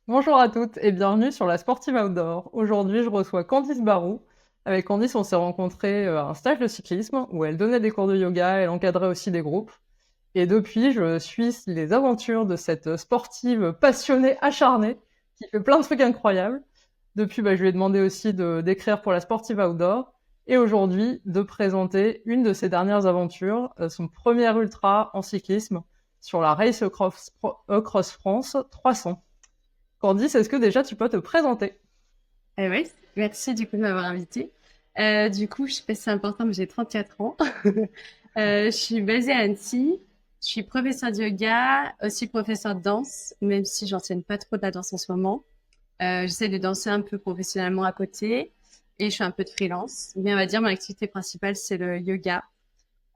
Bonjour à toutes et bienvenue sur la Sportive Outdoor. Aujourd'hui, je reçois Candice Barou. Avec Candice, on s'est rencontrés à un stage de cyclisme où elle donnait des cours de yoga, elle encadrait aussi des groupes. Et depuis, je suis les aventures de cette sportive passionnée, acharnée, qui fait plein de trucs incroyables. Depuis, je lui ai demandé aussi d'écrire pour la Sportive Outdoor et aujourd'hui de présenter une de ses dernières aventures, son premier ultra en cyclisme sur la Race Across France 300. Candice, est-ce que déjà tu peux te présenter? Oui, merci du coup de m'avoir invitée. Du coup, je sais pas si c'est important, mais j'ai 34 ans. Je suis basée à Annecy. Je suis professeure de yoga, aussi professeure de danse, même si j'enseigne pas trop de la danse en ce moment. J'essaie de danser un peu professionnellement à côté et je fais un peu de freelance. Mais on va dire mon activité principale, c'est le yoga,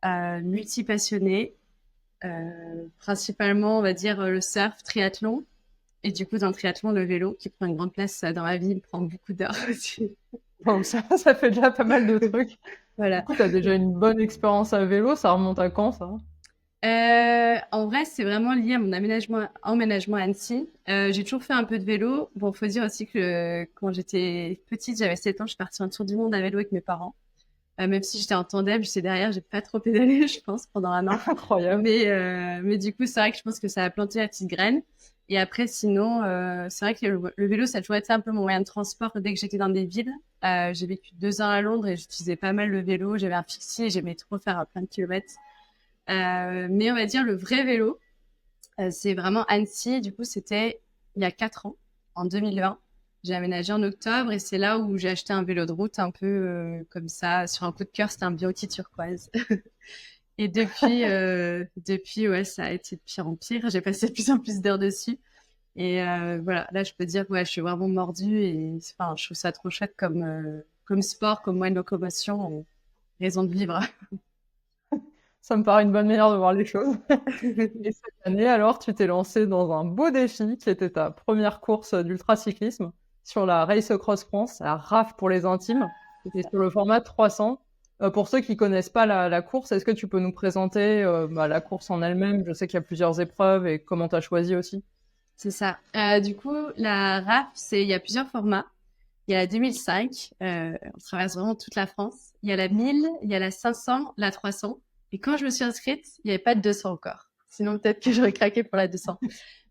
multi-passionnée, principalement, on va dire le surf, triathlon. Et du coup, dans le triathlon, le vélo, qui prend une grande place dans ma vie, me prend beaucoup d'heures aussi. Donc ça, ça fait déjà pas mal de trucs. Du Voilà. coup, tu as déjà une bonne expérience à vélo, ça remonte à quand ça? En vrai, c'est vraiment lié à mon emménagement à Annecy. J'ai toujours fait un peu de vélo. Bon, faut dire aussi que quand j'étais petite, j'avais 7 ans, je suis partie en tour du monde à vélo avec mes parents. Même si j'étais en tandem, j'étais derrière, j'ai pas trop pédalé, je pense, pendant un an. Incroyable. Mais du coup, c'est vrai que je pense que ça a planté la petite graine. Et après, sinon, c'est vrai que le vélo, ça a toujours été un peu mon moyen de transport dès que j'étais dans des villes. J'ai vécu 2 ans à Londres et j'utilisais pas mal le vélo. J'avais un fixie et j'aimais trop faire plein de kilomètres. Mais on va dire le vrai vélo, c'est vraiment Annecy. Du coup, c'était il y a 4 ans, en 2020. J'ai aménagé en octobre et c'est là où j'ai acheté un vélo de route un peu comme ça, sur un coup de cœur. C'était un Bianchi turquoise. Et depuis, ouais, ça a été de pire en pire. J'ai passé de plus en plus d'heures dessus. Et voilà, là, je peux dire que ouais, je suis vraiment mordue et enfin, je trouve ça trop chouette comme sport, comme moyen de locomotion, raison de vivre. Ça me paraît une bonne manière de voir les choses. Et cette année, alors, tu t'es lancé dans un beau défi qui était ta première course d'ultracyclisme sur la Race Across France, la RAF pour les intimes, C'est et ça. sur le format 300. Pour ceux qui connaissent pas la course, est-ce que tu peux nous présenter la course en elle-même? Je sais qu'il y a plusieurs épreuves et comment tu as choisi aussi. C'est ça. Du coup, la RAF, il y a plusieurs formats. Il y a la 2005, on traverse vraiment toute la France. Il y a la 1000, il y a la 500, la 300. Et quand je me suis inscrite, il n'y avait pas de 200 encore. Sinon, peut-être que j'aurais craqué pour la 200.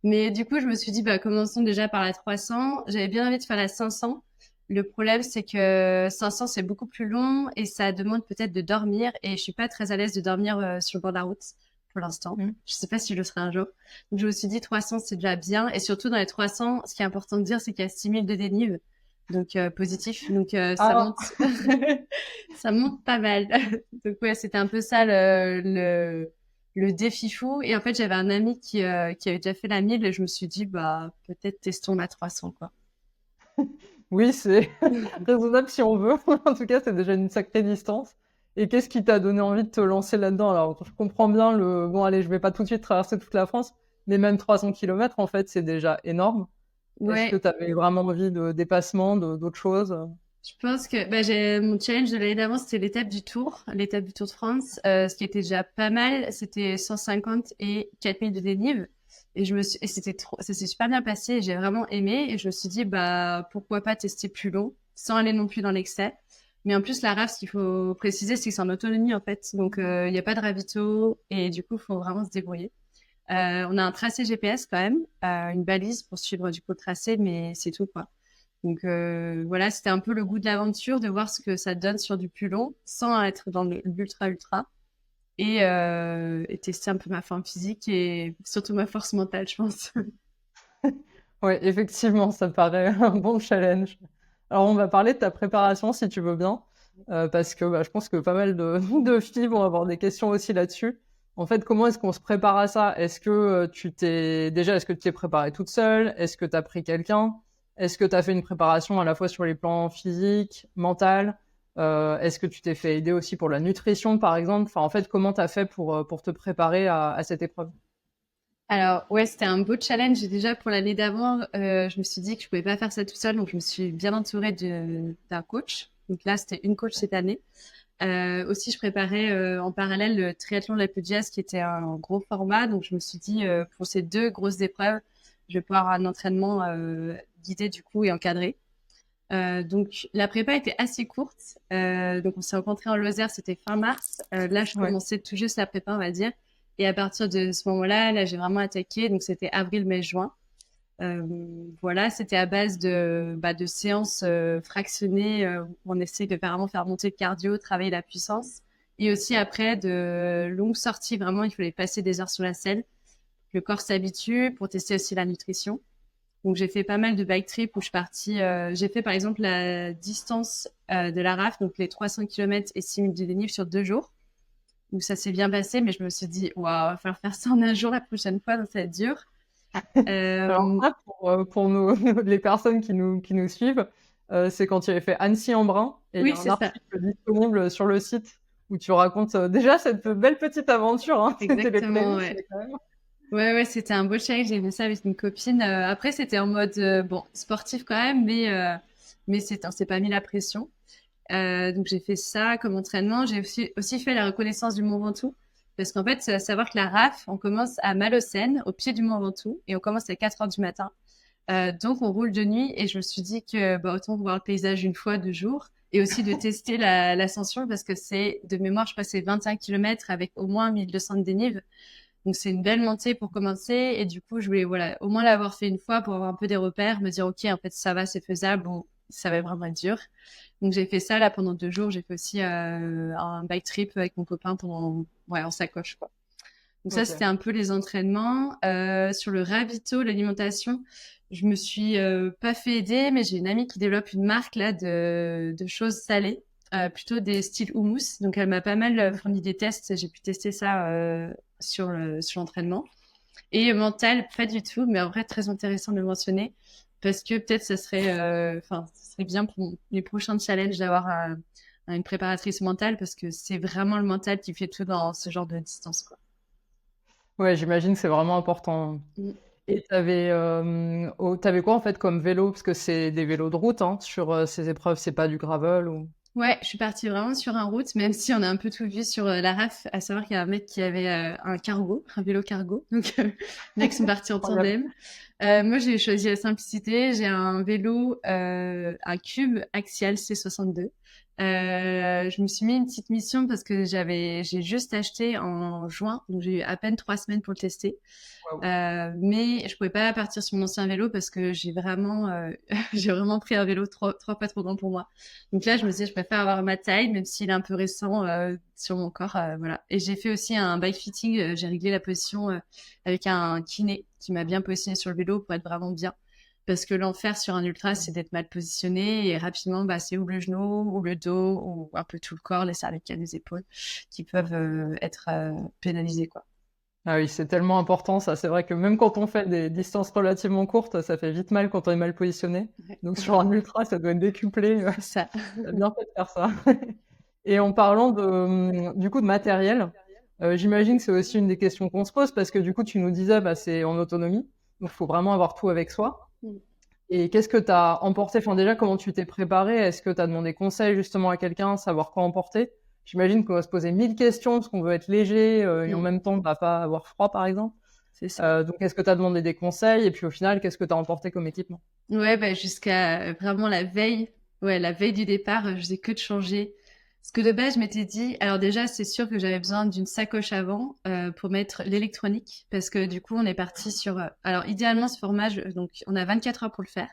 Mais du coup, je me suis dit, bah, commençons déjà par la 300. J'avais bien envie de faire la 500. Le problème, c'est que 500, c'est beaucoup plus long et ça demande peut-être de dormir. Et je suis pas très à l'aise de dormir sur le bord de la route pour l'instant. Je sais pas si je le serai un jour. Donc, je me suis dit, 300, c'est déjà bien. Et surtout, dans les 300, ce qui est important de dire, c'est qu'il y a 6000 de dénive. Donc, positif. Donc, ça Ah, monte, ça monte pas mal. Donc, ouais, c'était un peu ça le défi fou. Et en fait, j'avais un ami qui avait déjà fait la 1000 et je me suis dit, bah, peut-être testons la 300, quoi. oui, c'est raisonnable si on veut. En tout cas, c'est déjà une sacrée distance. Et qu'est-ce qui t'a donné envie de te lancer là-dedans? Alors, je comprends bien bon, allez, je vais pas tout de suite traverser toute la France, mais même 300 kilomètres, en fait, c'est déjà énorme. Est-ce que Ouais, tu avais vraiment envie de dépassement, d'autres choses? je pense que bah, mon challenge de l'année d'avant, c'était l'étape du Tour de France. Ce qui était déjà pas mal, c'était 150 et 4000 de dénive. Et ça s'est super bien passé. J'ai vraiment aimé et je me suis dit, bah, pourquoi pas tester plus long, sans aller non plus dans l'excès. Mais en plus, la RAF, ce qu'il faut préciser, c'est que c'est en autonomie, en fait. Donc, il n'y a pas de ravito et du coup, il faut vraiment se débrouiller. On a un tracé GPS quand même, une balise pour suivre du coup le tracé, mais c'est tout, quoi. Donc voilà, c'était un peu le goût de l'aventure, de voir ce que ça donne sur du plus long, sans être dans l'ultra ultra, et tester un peu ma forme physique et surtout ma force mentale, je pense. Ouais, effectivement, ça paraît un bon challenge. Alors, on va parler de ta préparation, si tu veux bien, parce que je pense que pas mal de filles vont avoir des questions aussi là-dessus. En fait, comment est-ce qu'on se prépare à ça? Est-ce que tu t'es préparée toute seule? Est-ce que tu as pris quelqu'un? Est-ce que tu as fait une préparation à la fois sur les plans physiques, mental? Est-ce que tu t'es fait aider aussi pour la nutrition, par exemple? Enfin, en fait, comment tu as fait pour te préparer à cette épreuve? Alors ouais, c'était un beau challenge. Et déjà pour l'année d'avant, je me suis dit que je pouvais pas faire ça tout seul, donc je me suis bien entourée d'un coach. Donc là, c'était une coach cette année. Aussi, je préparais en parallèle le triathlon de la Diaz, qui était un gros format. Donc, je me suis dit, pour ces deux grosses épreuves, je vais pouvoir avoir un entraînement guidé du coup et encadré. Donc la prépa était assez courte. Donc on s'est rencontrés en Lozère, c'était fin mars. Là, je Ouais. commençais tout juste la prépa, on va dire. Et à partir de ce moment-là, là, j'ai vraiment attaqué. Donc c'était avril, mai, juin. Voilà, c'était à base de séances fractionnées où on essaie de vraiment faire monter le cardio, travailler la puissance. Et aussi après de longues sorties, vraiment, il fallait passer des heures sur la selle. Le corps s'habitue pour tester aussi la nutrition. Donc j'ai fait pas mal de bike trip où je suis partie. J'ai fait par exemple la distance de la RAF, donc les 300 km et 6000 de dénivelé sur 2 jours. Donc ça s'est bien passé, mais je me suis dit, waouh, va falloir faire ça en un jour la prochaine fois, donc ça va être dur. Alors Euh, ça, pour les personnes qui nous suivent, c'est quand tu avais fait Annecy-en-Brin, et il y oui, a un c'est ça. article disponible sur le site où tu racontes déjà cette belle petite aventure, hein. C'était les Exactement, prémices, ouais. mais quand même. Ouais, c'était un beau challenge. J'ai fait ça avec une copine. Après, c'était en mode, bon, sportif quand même, mais on s'est pas mis la pression. Donc, j'ai fait ça comme entraînement. J'ai aussi fait la reconnaissance du Mont Ventoux. Parce qu'en fait, à savoir que la RAF, on commence à Malocène, au pied du Mont Ventoux, et on commence à 4 heures du matin. Donc, on roule de nuit, et je me suis dit que, bah, autant voir le paysage une fois, 2 jours, et aussi de tester l'ascension, parce que c'est, de mémoire, je crois que c'est 21 km avec au moins 1200 de dénive. Donc c'est une belle montée pour commencer et du coup je voulais voilà au moins l'avoir fait une fois pour avoir un peu des repères, me dire ok en fait ça va c'est faisable ou ça va vraiment être dur. Donc j'ai fait ça là pendant 2 jours. J'ai fait aussi un bike trip avec mon copain pendant en sacoche quoi. Donc ça c'était Ok. un peu les entraînements. Sur le ravito, l'alimentation, je me suis pas fait aider, mais j'ai une amie qui développe une marque là de choses salées. Plutôt des styles houmous. Donc, elle m'a pas mal fourni des tests. J'ai pu tester ça sur l'entraînement. Et mental, pas du tout, mais en vrai, très intéressant de le mentionner parce que peut-être ça serait bien pour les prochains challenges d'avoir une préparatrice mentale parce que c'est vraiment le mental qui fait tout dans ce genre de distance, quoi. Ouais, j'imagine que c'est vraiment important. Mm. Et t'avais quoi en fait comme vélo? Parce que c'est des vélos de route, hein, sur ces épreuves, c'est pas du gravel ou. Ouais, je suis partie vraiment sur un route, même si on a un peu tout vu sur la RAF, à savoir qu'il y a un mec qui avait un cargo, un vélo cargo. Donc, les mecs sont partis en Incroyable. tandem. Moi, j'ai choisi la simplicité. J'ai un vélo, un Cube Axial C62. Je me suis mis une petite mission parce que j'ai juste acheté en juin, donc j'ai eu à peine 3 semaines pour le tester. Waouh. Mais je pouvais pas partir sur mon ancien vélo parce que j'ai vraiment pris un vélo trois fois trop grand pour moi. Donc là, je me disais, je préfère avoir ma taille, même s'il est un peu récent sur mon corps, voilà. Et j'ai fait aussi un bike fitting. J'ai réglé la position avec un kiné qui m'a bien positionné sur le vélo pour être vraiment bien. Parce que l'enfer sur un ultra, c'est d'être mal positionné et rapidement, bah, c'est ou le genou, ou le dos, ou un peu tout le corps, les cervicales, les épaules, qui peuvent être pénalisés, quoi. Ah oui, c'est tellement important ça. C'est vrai que même quand on fait des distances relativement courtes, ça fait vite mal quand on est mal positionné. Ouais. Donc sur un ultra, ça doit être décuplé. C'est ça. T'as bien fait de faire ça. Et en parlant du coup de matériel, j'imagine que c'est aussi une des questions qu'on se pose parce que du coup tu nous disais bah c'est en autonomie, donc il faut vraiment avoir tout avec soi. Et qu'est-ce que tu as emporté? Enfin déjà comment tu t'es préparé? Est-ce que tu as demandé conseil justement à quelqu'un, savoir quoi emporter? J'imagine qu'on va se poser 1000 questions parce qu'on veut être léger et en Mm. même temps on va pas avoir froid par exemple. C'est ça. Donc est-ce que tu as demandé des conseils et puis au final qu'est-ce que tu as emporté comme équipement? Ouais, bah, jusqu'à vraiment la veille. Ouais, la veille du départ, je faisais que de changer. Parce que de base, je m'étais dit, alors déjà, c'est sûr que j'avais besoin d'une sacoche avant pour mettre l'électronique. Parce que du coup, on est parti sur... alors, idéalement, ce format, donc on a 24 heures pour le faire,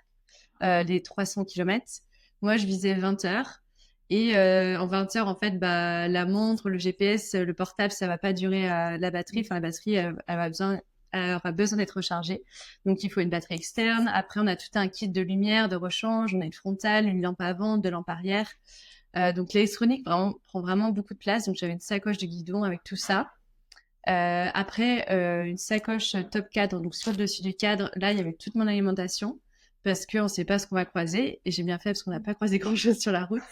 les 300 kilomètres. Moi, je visais 20 heures. Et en 20 heures, en fait, bah, la montre, le GPS, le portable, ça va pas durer la batterie. Enfin, la batterie, elle aura besoin d'être rechargée. Donc, il faut une batterie externe. Après, on a tout un kit de lumière, de rechange. On a une frontale, une lampe avant, deux lampes arrière. Donc, l'électronique prend vraiment beaucoup de place. Donc, j'avais une sacoche de guidon avec tout ça. Après, une sacoche top cadre. Donc, sur le dessus du cadre, là, il y avait toute mon alimentation parce qu'on ne sait pas ce qu'on va croiser. Et j'ai bien fait parce qu'on n'a pas croisé grand-chose sur la route.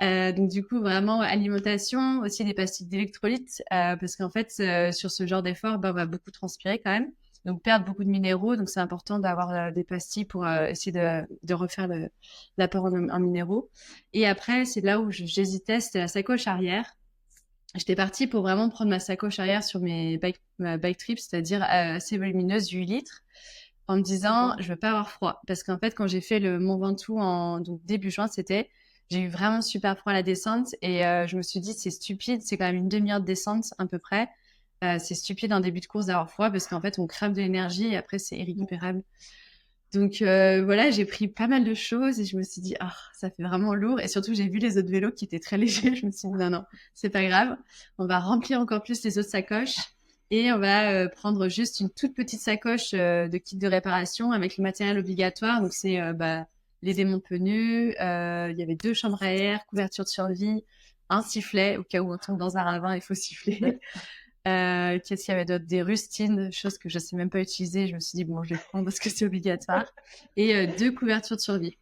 Donc du coup, vraiment alimentation, aussi des pastilles d'électrolytes, parce qu'en fait, sur ce genre d'effort, bah, on va beaucoup transpirer quand même, donc perdre beaucoup de minéraux. Donc c'est important d'avoir des pastilles pour essayer de refaire l'apport en minéraux. Et après, c'est là où j'hésitais, c'était la sacoche arrière. J'étais partie pour vraiment prendre ma sacoche arrière sur ma bike trip, c'est-à-dire assez volumineuse, 8 litres. en me disant, je veux pas avoir froid. Parce qu'en fait, quand j'ai fait le Mont Ventoux donc début juin, j'ai eu vraiment super froid à la descente et je me suis dit, c'est stupide, c'est quand même une demi-heure de descente à peu près. C'est stupide en début de course d'avoir froid parce qu'en fait, on crame de l'énergie et après, c'est irrécupérable. Donc voilà, j'ai pris pas mal de choses et je me suis dit, ah, ça fait vraiment lourd. Et surtout, j'ai vu les autres vélos qui étaient très légers. Je me suis dit, non, non, c'est pas grave. On va remplir encore plus les autres sacoches et on va prendre juste une toute petite sacoche de kit de réparation avec le matériel obligatoire. Donc c'est les démonte-pneus, il y avait 2 chambres à air, couverture de survie, un sifflet au cas où on tombe dans un ravin, il faut siffler. Qu'est-ce qu'il y avait d'autre? Des rustines, choses que je sais même pas utiliser. Je me suis dit, bon, je vais prendre parce que c'est obligatoire. Et 2 couvertures de survie.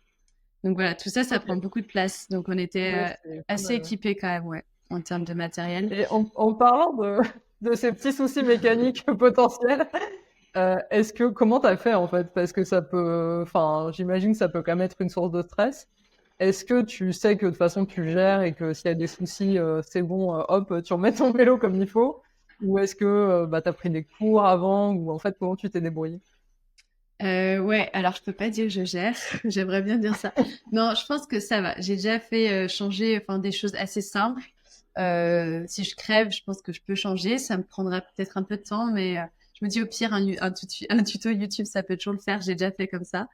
Donc voilà, tout ça, ça prend beaucoup de place. Donc on était assez équipés quand même, ouais, en termes de matériel. Et en parlant de ces petits soucis mécaniques potentiels, comment t'as fait en fait? Parce que j'imagine que ça peut quand même être une source de stress. Est-ce que tu sais que de toute façon tu gères et que s'il y a des soucis, c'est bon, hop, tu remets ton vélo comme il faut? Ou est-ce que t'as pris des cours avant? Ou en fait, comment tu t'es débrouillé? Ouais, alors je peux pas dire que je gère. J'aimerais bien dire ça. Non, je pense que ça va. J'ai déjà fait changer des choses assez simples. Si je crève, je pense que je peux changer. Ça me prendra peut-être un peu de temps, mais je me dis au pire, un tuto YouTube, ça peut toujours le faire. J'ai déjà fait comme ça.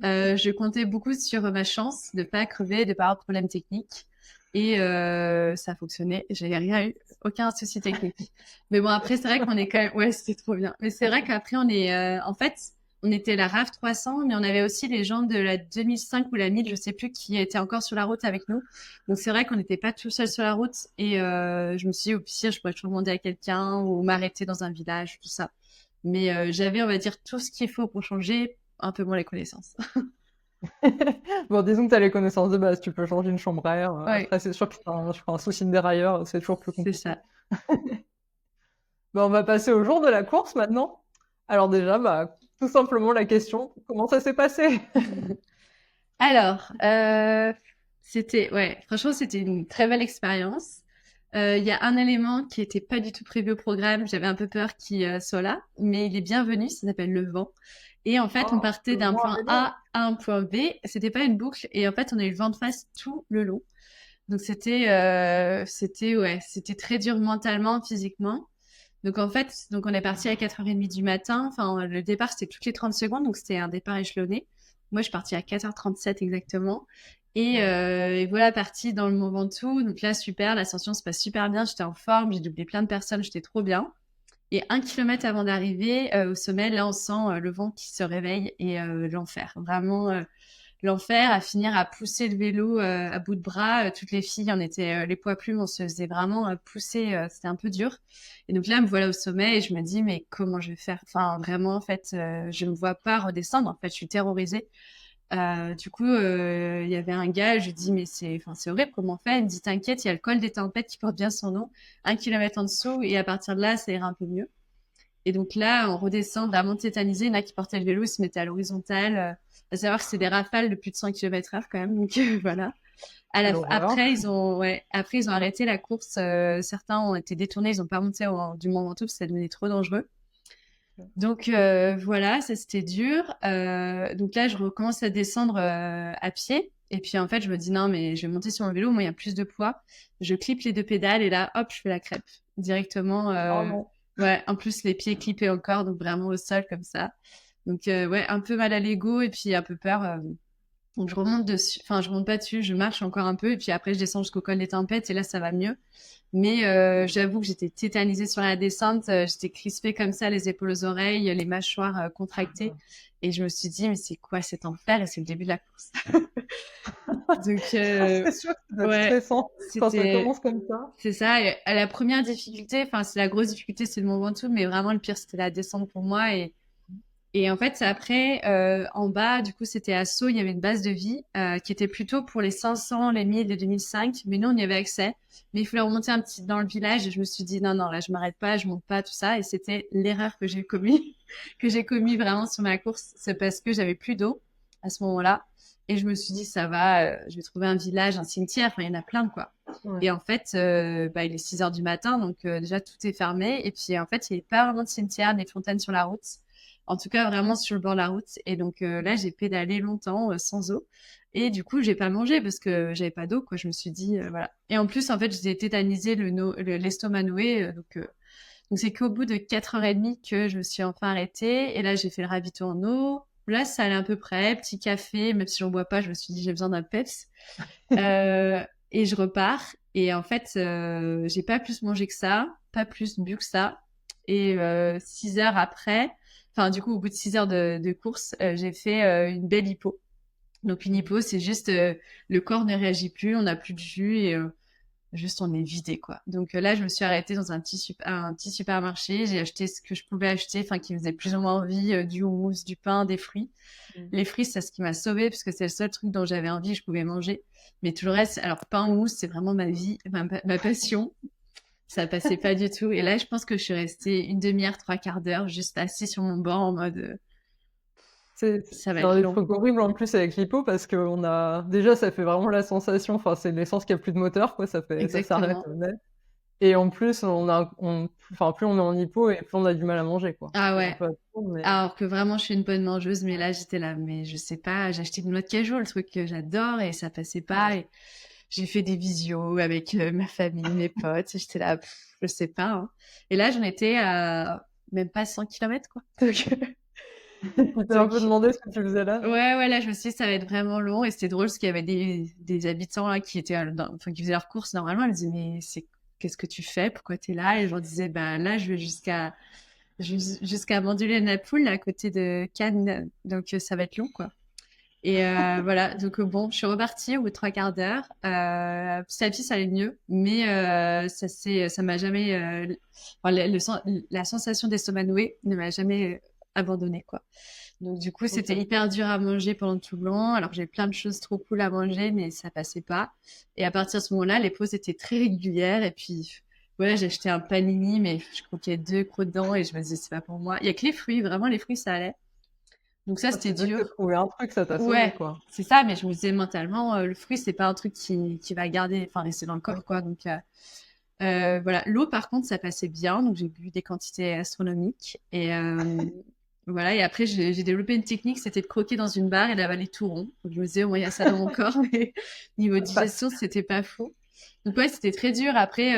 Je comptais beaucoup sur ma chance de pas crever, de pas avoir de problème technique. Et ça a fonctionné. J'ai rien eu, aucun souci technique. Mais bon, après, c'est vrai qu'on est quand même... Ouais, c'était trop bien. Mais c'est vrai qu'après, on est... En fait, on était la RAV 300, mais on avait aussi les gens de la 2005 ou la 1000, je sais plus, qui étaient encore sur la route avec nous. Donc c'est vrai qu'on n'était pas tout seul sur la route. Et je me suis dit, au pire, je pourrais toujours demander à quelqu'un ou m'arrêter dans un village, tout ça. Mais j'avais, on va dire, tout ce qu'il faut pour changer, un peu moins les connaissances. Bon, disons que t'as les connaissances de base, tu peux changer une chambre à air. Ouais, Après, c'est sûr que je prends un souci de dérailleur, c'est toujours plus c'est compliqué. ça. On va passer au jour de la course maintenant. Alors déjà, tout simplement la question, comment ça s'est passé? Alors, franchement, c'était une très belle expérience. Il y a un élément qui était pas du tout prévu au programme. J'avais un peu peur qu'il soit là, mais il est bienvenu. Ça s'appelle le vent. Et en fait, on Oh, partait le d'un vent à point vélo. A à un point B. C'était pas une boucle. Et en fait, on a eu le vent de face tout le long. Donc c'était très dur mentalement, physiquement. Donc en fait, donc on est parti à 4h30 du matin. Enfin, le départ c'était toutes les 30 secondes, donc c'était un départ échelonné. Moi, je suis partie à 4h37 exactement. Et voilà, partie dans le Mont Ventoux. Donc là, super, l'ascension se passe super bien. J'étais en forme, j'ai doublé plein de personnes, j'étais trop bien. Et 1 kilomètre avant d'arriver au sommet, là, on sent le vent qui se réveille et l'enfer. Vraiment, l'enfer, à finir à pousser le vélo à bout de bras. Toutes les filles, on était les poids plumes, on se faisait vraiment pousser. C'était un peu dur. Et donc là, me voilà au sommet et je me dis, mais comment je vais faire? Enfin, vraiment, en fait, je me vois pas redescendre. En fait, je suis terrorisée. Du coup, il y avait un gars, je lui dis, mais c'est horrible, comment on fait? Il me dit, t'inquiète, il y a le col des tempêtes qui porte bien son nom, 1 kilomètre en dessous, et à partir de là, ça ira un peu mieux. Et donc là, on redescend vraiment tétanisé. Il y en a qui portaient le vélo, ils se mettaient à l'horizontale. À savoir que c'est des rafales de plus de 100 km/h quand même. Donc voilà. Quelle horreur. Après, ils ont arrêté la course. Certains ont été détournés. Ils n'ont pas monté du Mont Ventoux parce que ça devenait trop dangereux. Donc voilà, ça c'était dur. Donc là, je recommence à descendre à pied. Et puis en fait, je me dis non, mais je vais monter sur mon vélo. Moi, il y a plus de poids. Je clippe les 2 pédales et là, hop, je fais la crêpe directement. Oh non. Ouais, en plus les pieds clippés encore, donc vraiment au sol comme ça. Donc ouais, un peu mal à l'ego et puis un peu peur. Donc je remonte dessus, enfin je remonte pas dessus, je marche encore un peu et puis après je descends jusqu'au col des tempêtes et là ça va mieux. Mais j'avoue que j'étais tétanisée sur la descente, j'étais crispée comme ça, les épaules aux oreilles, les mâchoires contractées et je me suis dit mais c'est quoi cet enfer et c'est le début de la course. Donc C'est sûr que ça doit être ouais, stressant quand ça c'était commence comme ça. c'est ça. Et à la première difficulté, enfin c'est la grosse difficulté, c'est le Mont Ventoux, mais vraiment le pire c'était la descente pour moi et en fait, c'est après, en bas, du coup, c'était à Sceaux, il y avait une base de vie qui était plutôt pour les 500, les 1000, les 2005, mais nous, on y avait accès. Mais il fallait remonter un petit dans le village et je me suis dit, non, non, là, je m'arrête pas, je monte pas, tout ça. Et c'était l'erreur que j'ai commis, que j'ai commis vraiment sur ma course. C'est parce que j'avais plus d'eau à ce moment-là. Et je me suis dit, ça va, je vais trouver un village, un cimetière, enfin, il y en a plein, quoi. Ouais. Et en fait, il est 6 heures du matin, donc déjà, tout est fermé. Et puis, en fait, il n'y avait pas vraiment de cimetière, ni de fontaine sur la route. En tout cas, vraiment sur le bord de la route. Et donc là, j'ai pédalé longtemps sans eau. Et du coup, j'ai pas mangé parce que j'avais pas d'eau, quoi. Je me suis dit, voilà. Et en plus, en fait, j'étais tétanisée, l'estomac noué. Donc c'est qu'au bout de 4h30 que je me suis enfin arrêtée. Et là, j'ai fait le ravito en eau. Là, ça allait à peu près. Petit café, même si j'en bois pas, je me suis dit, j'ai besoin d'un peps. Et je repars. Et en fait, j'ai pas plus mangé que ça, pas plus bu que ça. Et 6 heures après, enfin du coup au bout de 6 heures de course, j'ai fait une belle hypo. Donc une hypo, c'est juste le corps ne réagit plus, on n'a plus de jus et juste on est vidé quoi. Donc là, je me suis arrêtée dans un petit supermarché, j'ai acheté ce que je pouvais acheter, enfin qui me faisait plus ou moins envie, du houmous, du pain, des fruits. Les fruits, c'est ce qui m'a sauvée parce que c'est le seul truc dont j'avais envie, que je pouvais manger. Mais tout le reste, alors pain ou mousse, c'est vraiment ma vie, ma passion. Ça passait pas du tout. Et là, je pense que je suis restée une demi-heure, trois quarts d'heure, juste assise sur mon banc en mode, ça va C'est être un des long. trucs horribles en plus avec l'hypo parce qu'on a déjà ça fait vraiment la sensation, enfin c'est l'essence qui a plus de moteur quoi, ça s'arrête Exactement. net. Et en plus enfin plus on est en hypo et plus on a du mal à manger quoi. Ah C'est un ouais. peu absurde, mais Alors que vraiment, je suis une bonne mangeuse, mais là, j'étais là, mais je sais pas, j'ai acheté une noix de cajou, le truc que j'adore, et ça passait pas. Et j'ai fait des visios avec ma famille, mes potes, et j'étais là, je sais pas. Hein. Et là, j'en étais à même pas 100 kilomètres, quoi. tu t'es un peu Donc, demandé ce que tu faisais là, non? ouais, là, je me suis dit, ça va être vraiment long. Et c'était drôle parce qu'il y avait des habitants là qui étaient, enfin, qui faisaient leurs courses normalement. Ils me disaient, mais qu'est-ce que tu fais? Pourquoi t'es là? Et je leur disais, ben là, je vais jusqu'à Mandelieu-la-Napoule, à côté de Cannes. Donc, ça va être long, quoi. Et voilà, donc bon, je suis repartie au bout de trois quarts d'heure. Petit à petit, ça allait mieux, mais ça m'a jamais, enfin, la sensation d'estomac noué ne m'a jamais abandonnée, quoi. Donc du coup, c'était OK. hyper dur à manger pendant tout le long. Alors j'ai plein de choses trop cool à manger, mais ça passait pas. Et à partir de ce moment-là, les pauses étaient très régulières. Et puis voilà, j'ai acheté un panini, mais je croquais deux crocs dedans et je me disais c'est pas pour moi. Il y a que les fruits, vraiment les fruits ça allait. Donc ça Ah, c'était c'est bien que tu dur. trouvé un truc, ça t'a sauvé Ouais, quoi. c'est ça. Mais je me disais mentalement, le fruit c'est pas un truc qui va garder, enfin rester dans le corps quoi. Donc voilà, l'eau par contre ça passait bien, donc j'ai bu des quantités astronomiques et voilà. Et après j'ai développé une technique, c'était de croquer dans une barre et d'avaler tout rond. Donc je me disais au moins il y a ça dans mon corps, mais niveau digestion c'était pas fou. Donc ouais c'était très dur. Après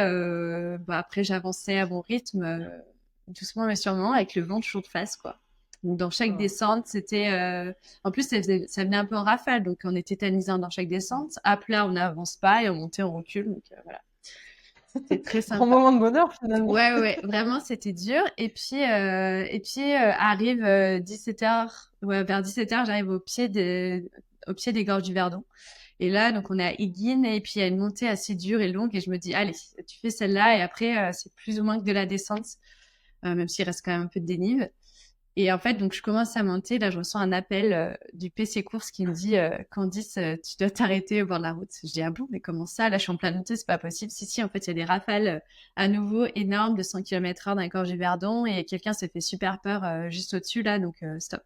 après j'avançais à mon rythme, doucement mais sûrement avec le vent toujours de face quoi. Donc dans chaque Ah. descente c'était en plus ça venait un peu en rafale, donc on était tétanisant dans chaque descente. À plat on n'avance pas et on montait on recule, donc voilà. C'était très Grand sympa. moment de bonheur finalement. Ouais, vraiment, c'était dur. Et puis arrive 17h, ouais, vers 17h, j'arrive au pied des gorges du Verdon. Et là, donc, on est à Iguine, et puis il y a une montée assez dure et longue, et je me dis, allez, tu fais celle-là, et après, c'est plus ou moins que de la descente, même s'il reste quand même un peu de dénive. Et en fait, donc, je commence à monter. Là, je reçois un appel du PC Course qui me dit Candice, tu dois t'arrêter au bord de la route. Je dis ah bon, mais comment ça? Là, je suis en pleine montée, c'est pas possible. Si, en fait, il y a des rafales à nouveau énormes de 100 km/h dans les gorges du Verdon et quelqu'un s'est fait super peur juste au-dessus, là, donc stop.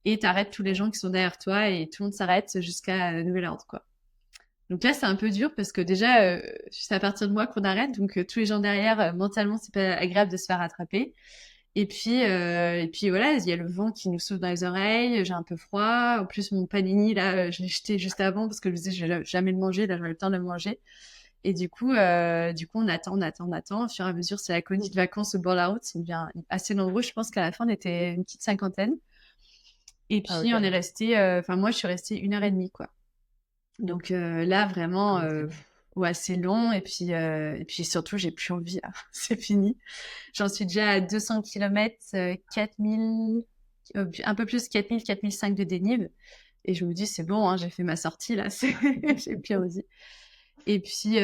Et t'arrêtes tous les gens qui sont derrière toi et tout le monde s'arrête jusqu'à nouvel ordre, quoi. Donc là, c'est un peu dur parce que déjà, c'est à partir de moi qu'on arrête. Donc tous les gens derrière, mentalement, c'est pas agréable de se faire attraper. Et puis voilà, il y a le vent qui nous souffle dans les oreilles, j'ai un peu froid. En plus, mon panini, là, je l'ai jeté juste avant parce que je me disais, je vais jamais le manger, là, j'aurai le temps de le manger. Et du coup, on attend. Au fur et à mesure, c'est la colonie de vacances au bord de la route, ça devient assez nombreux. Je pense qu'à la fin, on était une petite cinquantaine. Et Ah puis, on est OK. resté, enfin, moi, je suis restée 1h30, quoi. Donc là, Ah vraiment, oui, c'est ouais, c'est long. Et puis surtout, j'ai plus envie, là. C'est fini. J'en suis déjà à 200 km, 4000, un peu plus 4000, 4005 de dénive. Et je me dis, c'est bon, hein, j'ai fait ma sortie, là, j'ai plus envie. Et puis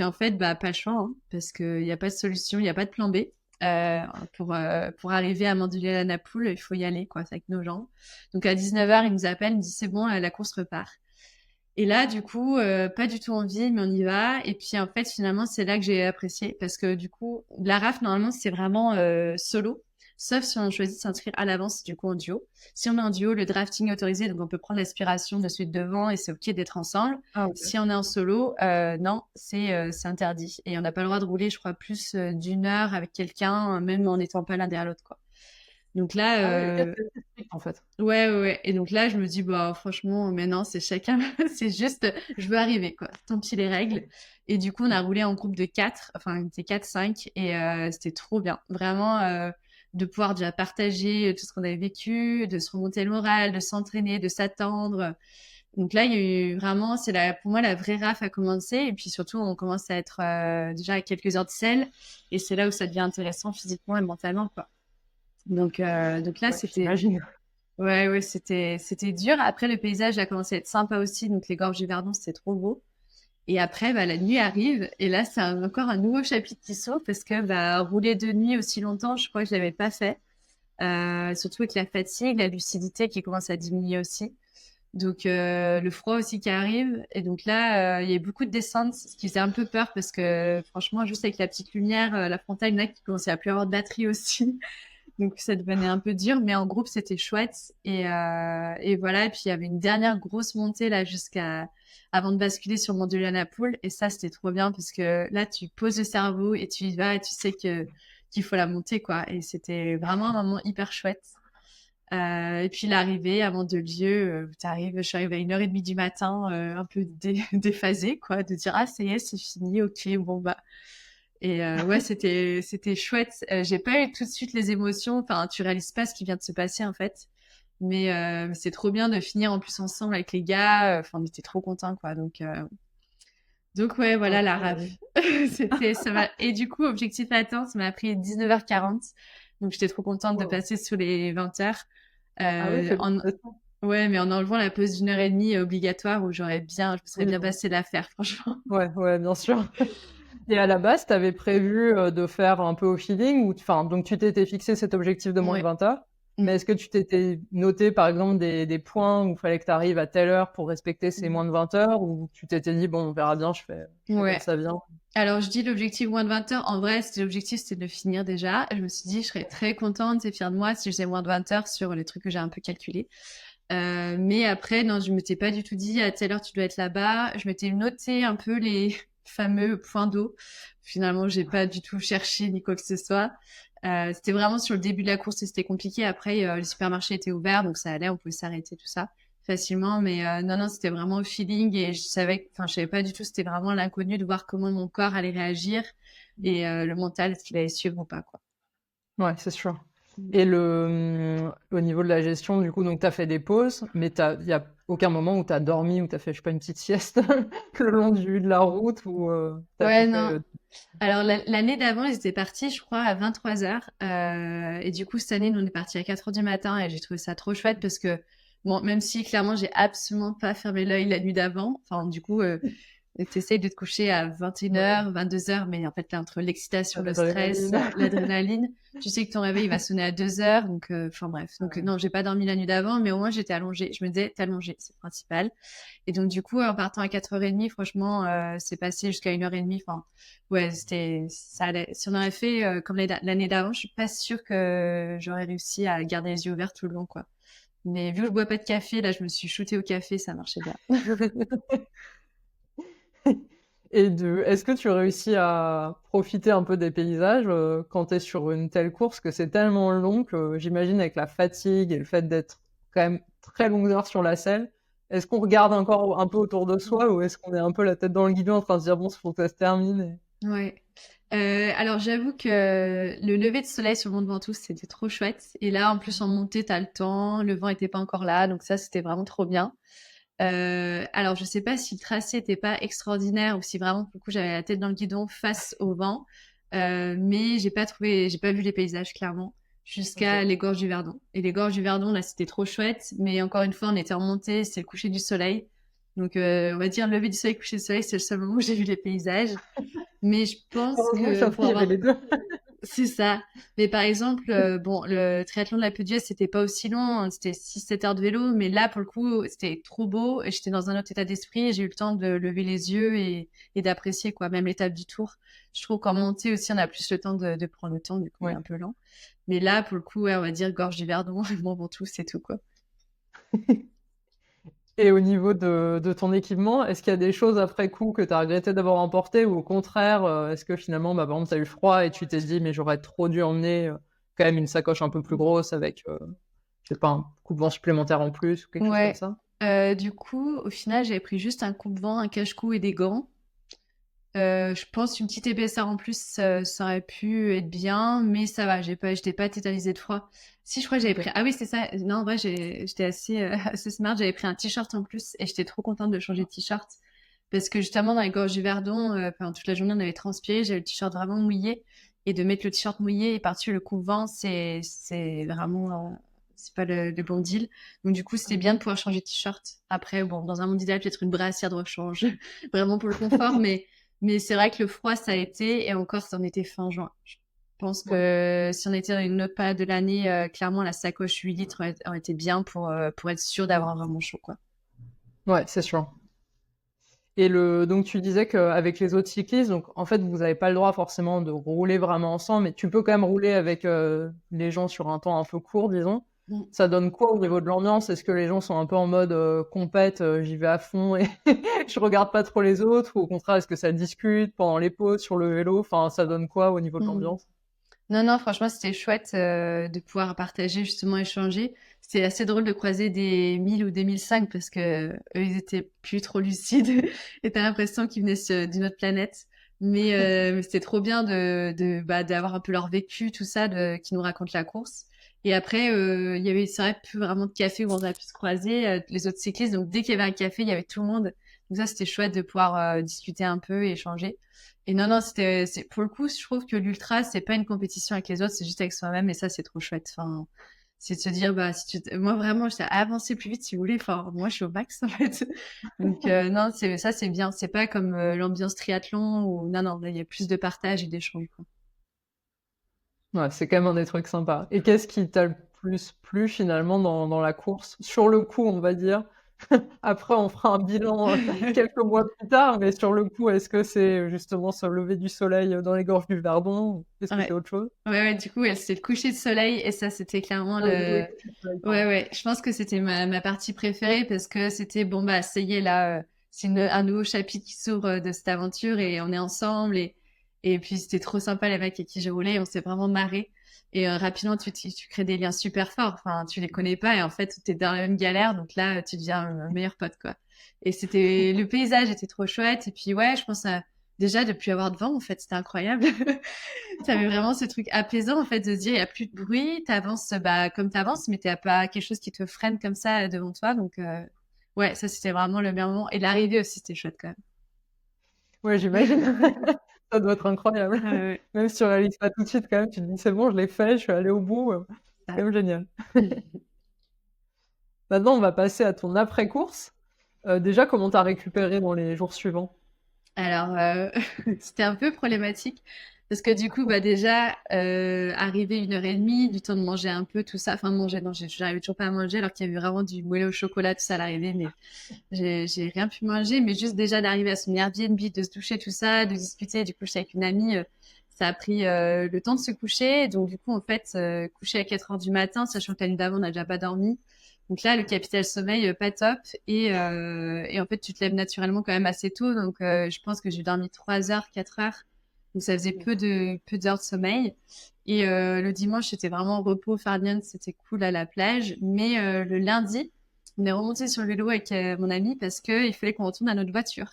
en fait, bah, pas le choix, hein, parce qu'il n'y a pas de solution, il n'y a pas de plan B. Euh, pour arriver à Mandelieu-la-Napoule, il faut y aller, quoi, avec nos jambes. Donc à 19h, il nous appelle, il me dit, c'est bon, la course repart. Et là, du coup, pas du tout envie, mais on y va. Et puis, en fait, finalement, c'est là que j'ai apprécié parce que du coup, la RAF, normalement, c'est vraiment solo, sauf si on choisit de s'inscrire à l'avance, du coup, en duo. Si on est en duo, le drafting est autorisé, donc on peut prendre l'aspiration de celui de devant et c'est OK d'être ensemble. ah OK. Si on est en solo, non, c'est interdit. Et on n'a pas le droit de rouler, je crois, plus d'une heure avec quelqu'un, même en n'étant pas l'un derrière l'autre, quoi. Donc là, Ah oui, ok, c'est strict en fait. ouais, ouais, ouais. Et donc là, je me dis, bah, franchement, maintenant, c'est chacun, c'est juste, je veux arriver, quoi. Tant pis les règles. Et du coup, on a roulé en groupe de 4, enfin, on était 4, 5, et c'était trop bien. Vraiment, de pouvoir déjà partager tout ce qu'on avait vécu, de se remonter le moral, de s'entraîner, de s'attendre. Donc là, il y a eu vraiment, pour moi, la vraie raf a commencé. Et puis surtout, on commence à être déjà à quelques heures de selle. Et c'est là où ça devient intéressant physiquement et mentalement, quoi. Donc là, Ouais, c'était, j'imagine. ouais, ouais, c'était dur. Après, le paysage a commencé à être sympa aussi. Donc les gorges du Verdon, c'était trop beau. Et après, bah, la nuit arrive. Et là, c'est encore un nouveau chapitre qui s'ouvre parce que bah, rouler de nuit aussi longtemps, je crois que je l'avais pas fait. Surtout avec la fatigue, la lucidité qui commence à diminuer aussi. Donc le froid aussi qui arrive. Et donc là, il y a beaucoup de descentes, ce qui faisait un peu peur parce que franchement, juste avec la petite lumière, la frontale, là, qui commençait à plus avoir de batterie aussi. Donc ça devenait un peu dur, mais en groupe, c'était chouette. Et voilà, et puis il y avait une dernière grosse montée là jusqu'à avant de basculer sur le mont de Lianapoul. Et ça, c'était trop bien parce que là, tu poses le cerveau et tu y vas et tu sais qu'il faut la monter, quoi. Et c'était vraiment un moment hyper chouette. Et puis l'arrivée à Mandelieu, je suis arrivée à 1h30 du matin, un peu déphasée, quoi, de dire ah ça y est, c'est fini, ok, bon bah. Et ouais, c'était chouette. J'ai pas eu tout de suite les émotions. Enfin, tu réalises pas ce qui vient de se passer en fait. Mais c'est trop bien de finir en plus ensemble avec les gars. Enfin, on était trop contents, quoi. Donc ouais, voilà Ouais, la j'imagine. raf. C'était ça m'a et du coup objectif atteint, ça m'a pris 19h40. Donc j'étais trop contente de Wow. passer sous les 20 heures. Ah oui, En félicitations. Ouais, mais en enlevant la pause d'1h30 obligatoire où je me serais Oui, bien bon. passé l'affaire, franchement. Ouais, ouais, bien sûr. Et à la base, tu avais prévu de faire un peu au feeling, ou enfin, donc tu t'étais fixé cet objectif de moins de Ouais. 20 heures, Mm. mais est-ce que tu t'étais noté par exemple des points où il fallait que tu arrives à telle heure pour respecter ces Mm. moins de 20 heures, ou tu t'étais dit, bon, on verra bien, je fais comme Ouais. ça vient? Alors, je dis l'objectif moins de 20 heures. En vrai, l'objectif, c'était de le finir déjà. Je me suis dit, je serais très contente et fière de moi si je faisais moins de 20 heures sur les trucs que j'ai un peu calculés. Mais après, non, je m'étais pas du tout dit à telle heure tu dois être là-bas. Je m'étais noté un peu les fameux points d'eau. Finalement, j'ai pas du tout cherché ni quoi que ce soit. C'était vraiment sur le début de la course et c'était compliqué. Après, les supermarchés étaient ouverts, donc ça allait, on pouvait s'arrêter tout ça facilement. Mais non, non, c'était vraiment au feeling et je savais pas du tout. C'était vraiment l'inconnu de voir comment mon corps allait réagir et le mental, est-ce qu'il allait suivre ou pas, quoi. Ouais, c'est sûr. Et au niveau de la gestion, du coup, donc tu as fait des pauses, mais il n'y a aucun moment où tu as dormi, où tu as fait, je sais pas, une petite sieste le long de la route, ou tu as tout Ouais, fait. non. Alors l'année d'avant, ils étaient partis, je crois, à 23 heures. Et du coup, cette année, nous, on est partis à 4 heures du matin et j'ai trouvé ça trop chouette parce que, bon, même si clairement, j'ai absolument pas fermé l'œil la nuit d'avant, enfin, du coup, t'essayes de te coucher à 21 heures, 22 heures, mais en fait, là, entre l'excitation, le stress, L'adrénaline. l'adrénaline, tu sais que ton réveil il va sonner à 2 heures, donc, enfin bref. Donc, Ouais. non, j'ai pas dormi la nuit d'avant, mais au moins, j'étais allongée. Je me disais, t'es allongée, c'est le principal. Et donc, du coup, en partant à 4h30, franchement, c'est passé jusqu'à 1h30. Enfin, ouais, ça allait. Si on aurait fait comme l'année d'avant, je suis pas sûre que j'aurais réussi à garder les yeux ouverts tout le long, quoi. Mais vu que je bois pas de café, là, je me suis shootée au café, ça marchait bien. Est-ce que tu réussis à profiter un peu des paysages quand tu es sur une telle course, que c'est tellement long que j'imagine avec la fatigue et le fait d'être quand même très longues heures sur la selle, est-ce qu'on regarde encore un peu autour de soi, ou est-ce qu'on est un peu la tête dans le guidon en train de se dire bon, il faut que ça se termine Ouais. Alors j'avoue que le lever de soleil sur le Mont Ventoux, c'était trop chouette. Et là, en plus en montée, t'as le temps, le vent était pas encore là, donc ça c'était vraiment trop bien. Alors je sais pas si le tracé était pas extraordinaire ou si vraiment pour le coup j'avais la tête dans le guidon face au vent, mais j'ai pas vu les paysages clairement jusqu'à Ok. les gorges du Verdon. Et les gorges du Verdon là c'était trop chouette, mais encore une fois on était en montée, c'est le coucher du soleil. Donc on va dire lever du soleil, coucher du soleil, c'est le seul moment où j'ai vu les paysages. Mais je pense Heureusement que que ça pour il y avait avoir... les deux. C'est ça. Mais par exemple, bon, le triathlon de la Peu d'Huez, c'était pas aussi long, hein, c'était 6 7 heures de vélo, mais là, pour le coup, c'était trop beau et j'étais dans un autre état d'esprit et j'ai eu le temps de lever les yeux et d'apprécier, quoi, même l'étape du tour. Je trouve qu'en montée aussi, on a plus le temps de prendre le temps, du coup, on est Ouais. un peu lent. Mais là, pour le coup, ouais, on va dire gorge du Verdon, bon, bon, tout, c'est tout, quoi. Et au niveau de ton équipement, est-ce qu'il y a des choses après coup que tu as regretté d'avoir emporté, ou au contraire, est-ce que finalement, bah, par exemple, tu as eu froid et tu t'es dit, mais j'aurais trop dû emmener quand même une sacoche un peu plus grosse avec, je sais pas, un coupe-vent supplémentaire en plus ou quelque chose comme ça? Du coup, au final, j'avais pris juste un coupe-vent, un cache-cou et des gants. Je pense une petite épaisseur en plus, ça aurait pu être bien, mais ça va, j'étais pas tétanisée de froid. Si, je crois que j'avais pris... Ah oui, c'est ça. Non, en vrai, j'étais assez, assez smart. J'avais pris un t-shirt en plus et j'étais trop contente de changer de t-shirt. Parce que justement, dans les gorges du Verdon, toute la journée, on avait transpiré, j'avais le t-shirt vraiment mouillé. Et de mettre le t-shirt mouillé et par-dessus le coupe-vent, c'est vraiment... c'est pas le bon deal. Donc du coup, c'était bien de pouvoir changer de t-shirt. Après, bon, dans un monde idéal, peut-être une brassière de rechange, vraiment pour le confort, mais c'est vrai que le froid, ça a été, et encore, c'en était fin juin. Je pense que si on était dans une autre période de l'année, clairement, la sacoche 8 litres aurait été bien pour être sûr d'avoir vraiment chaud, quoi. Ouais, c'est sûr. Et donc tu disais qu'avec les autres cyclistes, donc en fait vous n'avez pas le droit forcément de rouler vraiment ensemble, mais tu peux quand même rouler avec les gens sur un temps un peu court, disons. Mm. Ça donne quoi au niveau de l'ambiance? Est-ce que les gens sont un peu en mode compète, j'y vais à fond et je regarde pas trop les autres, ou au contraire est-ce que ça discute pendant les pauses sur le vélo? Enfin, ça donne quoi au niveau de Mm. l'ambiance? Non, non, franchement, c'était chouette de pouvoir partager, justement, échanger. C'était assez drôle de croiser des 1000 ou des 1005 parce que eux, ils étaient plus trop lucides et t'as l'impression qu'ils venaient d'une autre planète. Mais c'était trop bien d'avoir un peu leur vécu, tout ça, qui nous racontent la course. Et après, il y avait, c'est vrai, plus vraiment de café où on a pu se croiser, les autres cyclistes. Donc, dès qu'il y avait un café, il y avait tout le monde. Donc ça, c'était chouette de pouvoir discuter un peu et échanger. Et non, non, pour le coup, je trouve que l'ultra, c'est pas une compétition avec les autres, c'est juste avec soi-même, et ça, c'est trop chouette. Enfin, c'est de se dire, bah, moi, vraiment, je avancer plus vite si vous voulez. Enfin, moi, je suis au max, en fait. Donc, non, ça, c'est bien. C'est pas comme l'ambiance triathlon où, non, non, là, il y a plus de partage et d'échange, quoi. Ouais, c'est quand même un des trucs sympas. Et qu'est-ce qui t'a le plus plu finalement dans la course? Sur le coup, on va dire. Après, on fera un bilan quelques mois plus tard, mais sur le coup, est-ce que c'est justement ce lever du soleil dans les gorges du Verdon, ou est-ce que c'est Ouais. autre chose? Ouais, du coup, c'était le coucher de soleil, et ça, c'était clairement Ah oui, oui, le... coucher de soleil, Ouais, pardon. ouais, je pense que c'était ma partie préférée parce que c'était, bon, bah, ça y est, là, c'est un nouveau chapitre qui s'ouvre de cette aventure et on est ensemble et puis c'était trop sympa, les mecs avec qui j'ai roulé, on s'est vraiment marré. Et rapidement, tu crées des liens super forts. Enfin, tu les connais pas et en fait, t'es dans la même galère, donc là, tu deviens un meilleur pote, quoi. Et le paysage était trop chouette. Et puis, ouais, je pense déjà, de plus avoir de vent, en fait, c'était incroyable. T'avais vraiment ce truc apaisant, en fait, de se dire, il y a plus de bruit, t'avances, bah, comme t'avances, mais t'as pas quelque chose qui te freine comme ça devant toi. Donc, ouais, ça, c'était vraiment le meilleur moment. Et l'arrivée aussi, c'était chouette, quand même. Ouais, j'imagine. Ça doit être incroyable. Ah, ouais, Même si tu réalises pas tout de suite, quand même, tu te dis, c'est bon, je l'ai fait, je suis allé au bout. C'est ouais. quand même génial. Maintenant, on va passer à ton après-course. Déjà, comment t'as récupéré dans les jours suivants? Alors, c'était un peu problématique parce que du coup, bah déjà, arrivé 1h30, du temps de manger un peu, tout ça. Enfin, manger, non, j'arrivais toujours pas à manger alors qu'il y avait vraiment du moelleux au chocolat, tout ça à l'arrivée, mais j'ai rien pu manger. Mais juste déjà d'arriver à son Airbnb, de se doucher, tout ça, de discuter, du coup, j'étais avec une amie, ça a pris le temps de se coucher. Donc, du coup, en fait, coucher à 4 heures du matin, sachant que la nuit d'avant, on n'a déjà pas dormi. Donc là, le capital sommeil, pas top. Et en fait, tu te lèves naturellement quand même assez tôt. Donc, je pense que j'ai dormi 3 heures, 4 heures. Donc, ça faisait peu d'heures de sommeil. Et le dimanche, c'était vraiment repos, farniente, c'était cool à la plage. Mais le lundi, on est remonté sur le vélo avec mon ami parce qu'il fallait qu'on retourne à notre voiture.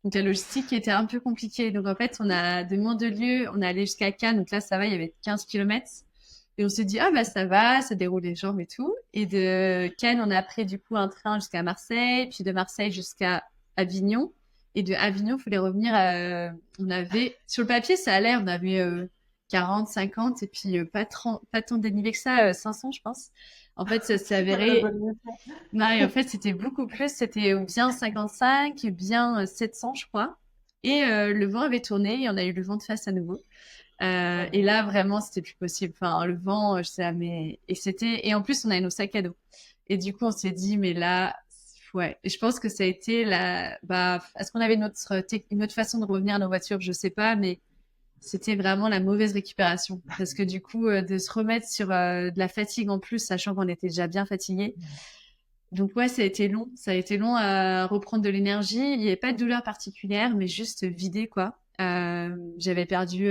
Donc, la logistique était un peu compliquée. Donc, en fait, on a de moins de lieux. On est allé jusqu'à Cannes. Donc là, ça va, il y avait 15 kilomètres. Et on s'est dit, ah bah ça va, ça déroule les jambes et tout. Et de Cannes, on a pris du coup un train jusqu'à Marseille, puis de Marseille jusqu'à Avignon. Et de Avignon, il fallait revenir on avait, sur le papier, ça allait, on avait 40, 50, et puis pas tant dénivelé que ça, 500, je pense. En fait, ça s'est La avéré... bonne mission. Non, et en fait, c'était beaucoup plus, c'était bien 55, bien 700, je crois. Et le vent avait tourné, et on a eu le vent de face à nouveau. Et là, vraiment, c'était plus possible. Enfin, le vent, je sais, ah, mais et en plus, on avait nos sacs à dos. Et du coup, on s'est dit, mais là, ouais. Et je pense que ça a été est-ce qu'on avait une autre façon de revenir à nos voitures? Je sais pas, mais c'était vraiment la mauvaise récupération. Parce que du coup, de se remettre sur de la fatigue en plus, sachant qu'on était déjà bien fatigué. Donc ouais, ça a été long. Ça a été long à reprendre de l'énergie. Il n'y avait pas de douleur particulière, mais juste vider, quoi. J'avais perdu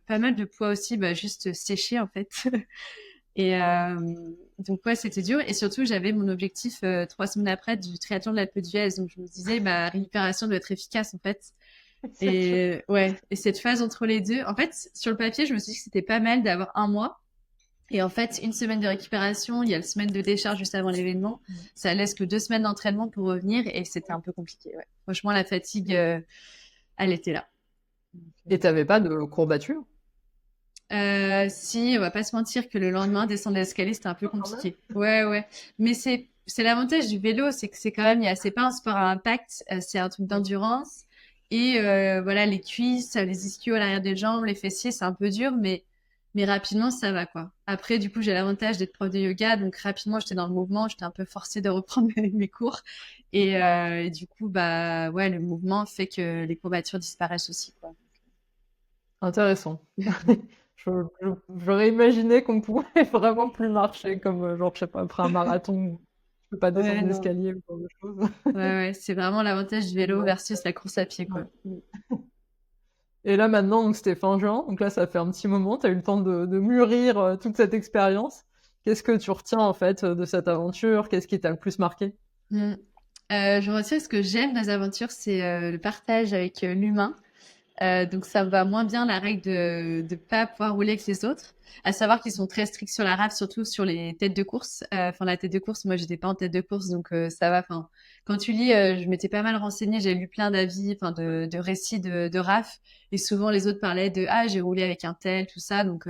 pas mal de poids aussi, juste séché en fait. Et donc ouais, c'était dur. Et surtout, j'avais mon objectif 3 semaines après du triathlon de l'Alpe d'Huez. Donc je me disais, ma récupération doit être efficace en fait. C'est sûr. Et ouais, et cette phase entre les deux, en fait, sur le papier, je me suis dit que c'était pas mal d'avoir un mois. Et en fait, une semaine de récupération, il y a la semaine de décharge juste avant l'événement. Ça laisse que 2 semaines d'entraînement pour revenir et c'était un peu compliqué. Ouais. Franchement, la fatigue, elle était là. Et t'avais pas de courbature? Si, on va pas se mentir que le lendemain, descendre l'escalier, c'était un peu Quand même. compliqué. Ouais, ouais. Mais c'est l'avantage du vélo, c'est que c'est quand même, c'est pas un sport à impact, c'est un truc Oui. d'endurance. Et voilà, les cuisses, les ischios à l'arrière des jambes, les fessiers, c'est un peu dur, mais rapidement, ça va, quoi. Après, du coup, j'ai l'avantage d'être prof de yoga, donc rapidement, j'étais dans le mouvement, j'étais un peu forcée de reprendre mes cours. Et du coup, bah, ouais, le mouvement fait que les courbatures disparaissent aussi, quoi. Intéressant. Je j'aurais imaginé qu'on pouvait vraiment plus marcher comme, genre, je sais pas, après un marathon où tu peux pas Ouais, descendre non. l'escalier ou ce genre de choses. Ouais, ouais, c'est vraiment l'avantage du vélo Non. versus la course à pied, quoi. Ouais. Et là maintenant, donc c'était fin juin, donc là ça fait un petit moment, tu as eu le temps de mûrir toute cette expérience. Qu'est-ce que tu retiens en fait de cette aventure? Qu'est-ce qui t'a le plus marqué? Mm. Je retiens ce que j'aime dans les aventures, c'est le partage avec l'humain. Donc ça me va moins bien la règle de pas pouvoir rouler avec les autres. À savoir qu'ils sont très stricts sur la raf, surtout sur les têtes de course. Enfin la tête de course, moi j'étais pas en tête de course, donc ça va. Enfin quand tu lis, je m'étais pas mal renseignée, j'ai lu plein d'avis, enfin de récits de raf, et souvent les autres parlaient de ah j'ai roulé avec un tel, tout ça. Donc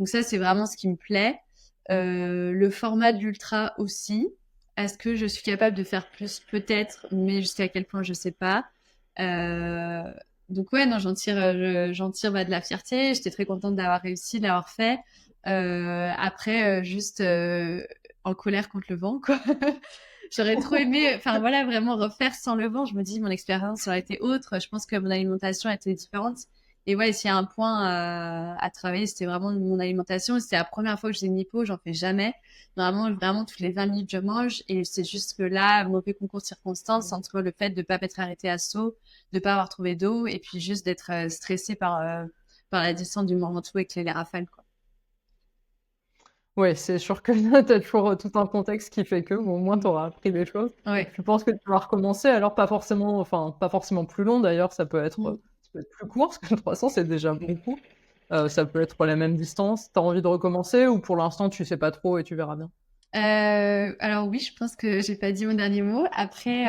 ça c'est vraiment ce qui me plaît. Le format de l'ultra aussi. Est-ce que je suis capable de faire plus? Peut-être, mais jusqu'à quel point je sais pas. Euh, donc ouais, non, j'en tire de la fierté. J'étais très contente d'avoir réussi, de l'avoir fait. Après, juste en colère contre le vent, quoi. J'aurais trop aimé, enfin voilà, vraiment refaire sans le vent. Je me dis, mon expérience aurait été autre. Je pense que mon alimentation était différente. Et ouais, s'il y a un point à travailler, c'était vraiment mon alimentation. C'était la première fois que j'ai une hypo, j'en fais jamais. Normalement, vraiment, toutes les 20 minutes, je mange. Et c'est juste que là, mauvais concours de circonstances entre le fait de pas m'être arrêté à saut, de pas avoir trouvé d'eau, et puis juste d'être stressée par la descente du Mont Ventoux avec les rafales, quoi. Ouais, c'est sûr que là, tu as toujours tout un contexte qui fait que, bon, au moins, tu auras appris des choses. Ouais. Je pense que tu vas recommencer, alors pas forcément, enfin, pas forcément plus long d'ailleurs, Mm. ça peut être plus court, parce que 300 c'est déjà beaucoup. Ça peut être la même distance. T'as envie de recommencer ou pour l'instant tu sais pas trop et tu verras bien? Alors oui, je pense que j'ai pas dit mon dernier mot. Après,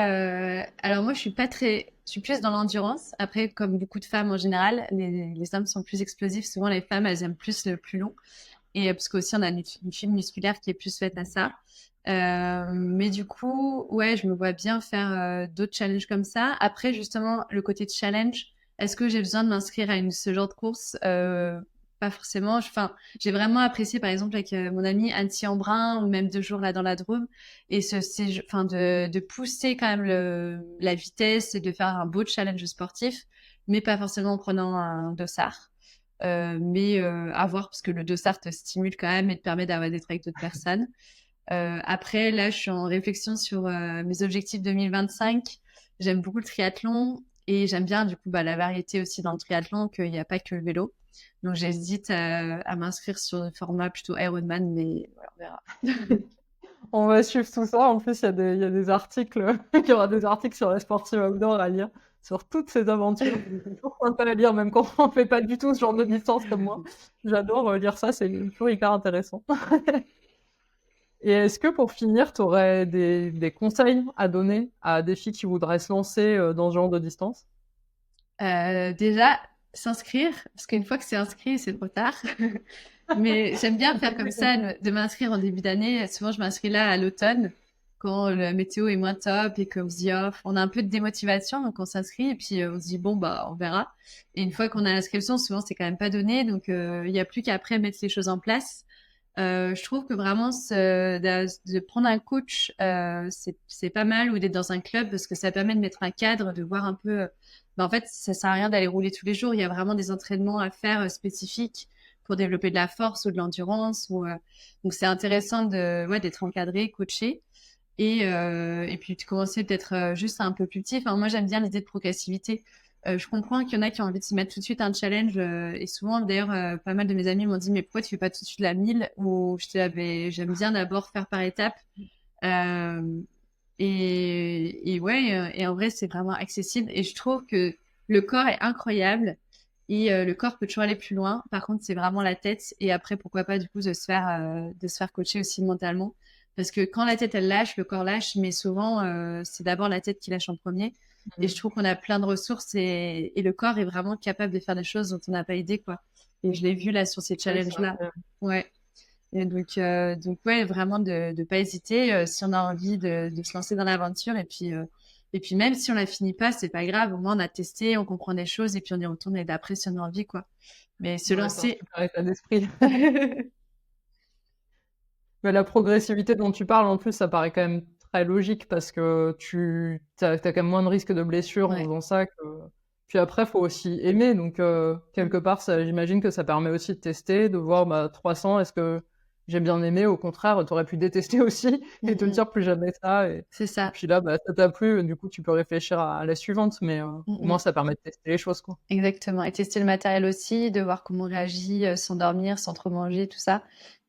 alors moi, je suis plus dans l'endurance. Après, comme beaucoup de femmes en général, les hommes sont plus explosifs. Souvent, les femmes, elles aiment plus le plus long. Et parce qu'aussi, on a une fibre musculaire qui est plus faite à ça. Mais du coup, ouais, je me vois bien faire d'autres challenges comme ça. Après, justement, le côté de challenge, est-ce que j'ai besoin de m'inscrire à ce genre de course? Pas forcément. Enfin, j'ai vraiment apprécié, par exemple, avec mon amie Annecy Embrun, ou même 2 jours là dans la Drôme, et enfin, de pousser quand même la vitesse et de faire un beau challenge sportif, mais pas forcément en prenant un dossard. Mais à voir, parce que le dossard te stimule quand même et te permet d'être avec d'autres personnes. Après, là, je suis en réflexion sur mes objectifs 2025. J'aime beaucoup le triathlon et j'aime bien, du coup, la variété aussi dans le triathlon, qu'il n'y a pas que le vélo. Donc, j'hésite à m'inscrire sur le format plutôt Ironman, mais voilà, on verra. On va suivre tout ça. En plus, il y a des articles, il y aura des articles sur la sportive outdoor à lire, sur toutes ces aventures. C'est toujours sympa à lire, même quand on fait pas du tout ce genre de distance comme moi. J'adore lire ça, c'est toujours hyper intéressant. Et est-ce que pour finir, tu aurais des conseils à donner à des filles qui voudraient se lancer dans ce genre de distance? Déjà, s'inscrire, parce qu'une fois que c'est inscrit, c'est trop tard. Mais j'aime bien faire comme ça, de m'inscrire en début d'année. Souvent, je m'inscris là à l'automne, quand la météo est moins top et qu'on se dit, oh, on a un peu de démotivation, donc on s'inscrit et puis on se dit, bon, bah, on verra. Et une fois qu'on a l'inscription, souvent, c'est quand même pas donné, donc il y a plus qu'après mettre les choses en place. Je trouve que vraiment, de prendre un coach, c'est pas mal, ou d'être dans un club, parce que ça permet de mettre un cadre, de voir un peu. En fait, ça sert à rien d'aller rouler tous les jours. Il y a vraiment des entraînements à faire spécifiques pour développer de la force ou de l'endurance. Donc, c'est intéressant d'être encadré, coaché. Et puis de commencer peut-être juste un peu plus petit. Enfin, moi, j'aime bien l'idée de progressivité. Je comprends qu'il y en a qui ont envie de se mettre tout de suite un challenge. Et souvent, d'ailleurs, pas mal de mes amis m'ont dit, mais pourquoi tu fais pas tout de suite la 1000? Ou j'aime bien d'abord faire par étapes. Euh, et ouais, et en vrai, c'est vraiment accessible. Et je trouve que le corps est incroyable. Et le corps peut toujours aller plus loin. Par contre, c'est vraiment la tête. Et après, pourquoi pas, du coup, de se faire coacher aussi mentalement. Parce que quand la tête, elle lâche, le corps lâche. Mais souvent, c'est d'abord la tête qui lâche en premier. Et je trouve qu'on a plein de ressources et le corps est vraiment capable de faire des choses dont on n'a pas idée, quoi. Et je l'ai vu là sur ces challenges-là. Ouais. Et donc ouais, vraiment de pas hésiter si on a envie de se lancer dans l'aventure. Et puis même si on la finit pas, c'est pas grave. Au moins, on a testé, on comprend des choses et puis on y retourne et d'après si on a envie, quoi. Mais se lancer. C'est un super état d'esprit. Mais la progressivité dont tu parles, en plus, ça paraît quand même très logique parce que t'as quand même moins de risques de blessures en Ouais. faisant ça que... Puis après, faut aussi aimer. Donc, quelque part, j'imagine que ça permet aussi de tester, de voir, 300, est-ce que j'ai bien aimé? Au contraire, t'aurais pu détester aussi et te dire plus jamais ça. Et C'est ça. puis là, ça t'a plu, du coup, tu peux réfléchir à la suivante, mais au moins, ça permet de tester les choses, quoi. Exactement. Et tester le matériel aussi, de voir comment on réagit sans dormir, sans trop manger, tout ça.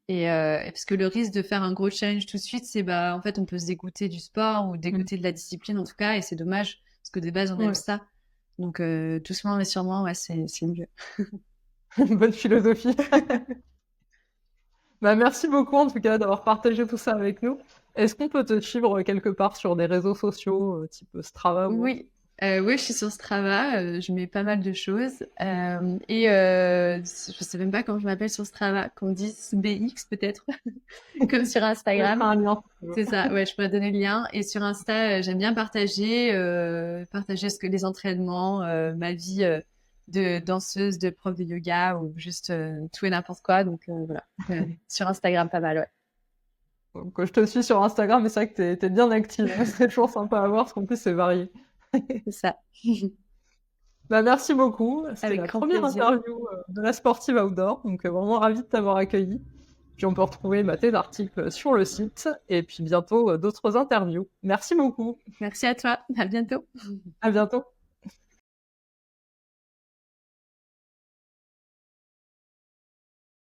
Et parce que le risque de faire un gros challenge tout de suite, c'est en fait, on peut se dégoûter du sport ou dégoûter de la discipline en tout cas, et c'est dommage parce que de base, on aime ça. Donc, doucement mais sûrement, ouais, c'est mieux. Bonne philosophie. Merci beaucoup en tout cas d'avoir partagé tout ça avec nous. Est-ce qu'on peut te suivre quelque part sur des réseaux sociaux, type Strava ou autre? Oui, oui, je suis sur Strava, je mets pas mal de choses. Je sais même pas comment je m'appelle sur Strava, qu'on dise BX peut-être, comme sur Instagram. Un lien. C'est ça, ouais, je pourrais donner le lien. Et sur Insta, j'aime bien partager, les entraînements, ma vie de danseuse, de prof de yoga ou juste tout et n'importe quoi. Donc voilà, sur Instagram, pas mal, ouais. Donc, je te suis sur Instagram, mais c'est vrai que t'es bien active. C'est toujours sympa à voir, parce qu'en plus, c'est varié. C'est ça. Merci beaucoup. C'était Avec la grand première plaisir. interview de la Sportive Outdoor. Donc, vraiment ravie de t'avoir accueilli. Puis, on peut retrouver tes articles sur le site. Et puis, bientôt, d'autres interviews. Merci beaucoup. Merci à toi. À bientôt. À bientôt.